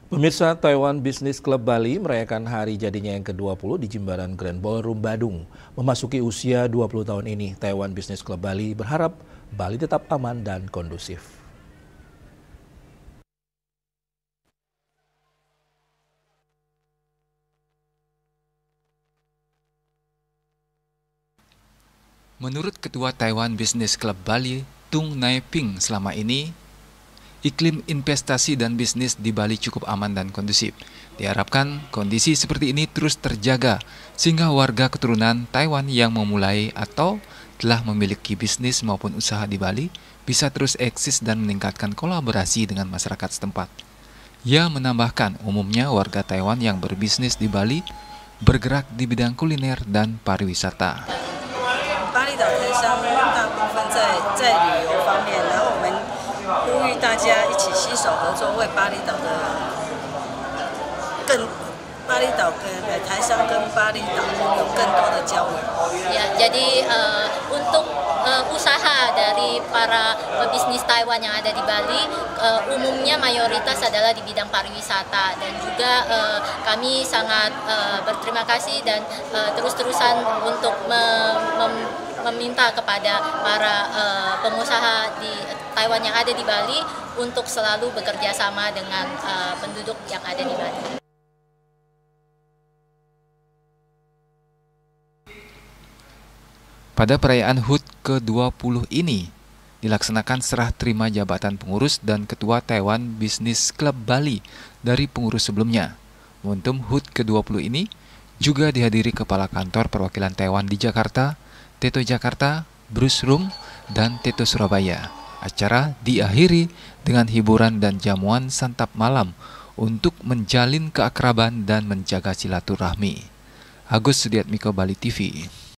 Pemirsa, Taiwan Business Club Bali merayakan hari jadinya yang ke-20 di Jimbaran Grand Ballroom Badung. Memasuki usia 20 tahun ini, Taiwan Business Club Bali berharap Bali tetap aman dan kondusif. Menurut Ketua Taiwan Business Club Bali, Tung Nai Ping, selama ini iklim investasi dan bisnis di Bali cukup aman dan kondusif. Diharapkan kondisi seperti ini terus terjaga sehingga warga keturunan Taiwan yang memulai atau telah memiliki bisnis maupun usaha di Bali bisa terus eksis dan meningkatkan kolaborasi dengan masyarakat setempat. Ia menambahkan umumnya warga Taiwan yang berbisnis di Bali bergerak di bidang kuliner dan pariwisata. 巴厘岛台商大部分在旅游方面，然后我们呼吁大家一起携手合作，为巴厘岛台商跟巴厘岛有更多的交流。Ya, jadi untuk usaha dari para pebisnis Taiwan yang ada di Bali, umumnya mayoritas adalah di bidang pariwisata, dan juga kami sangat berterima kasih dan terus-terusan untuk meminta kepada para pengusaha di Taiwan yang ada di Bali untuk selalu bekerja sama dengan penduduk yang ada di Bali. Pada perayaan HUT ke-20 ini, dilaksanakan serah terima jabatan pengurus dan ketua Taiwan Business Club Bali dari pengurus sebelumnya. Momentum HUT ke-20 ini juga dihadiri Kepala Kantor Perwakilan Taiwan di Jakarta, Teto Jakarta, Bruce Room, dan Teto Surabaya. Acara diakhiri dengan hiburan dan jamuan santap malam untuk menjalin keakraban dan menjaga silaturahmi. Agus Sudiatmiko, Bali TV.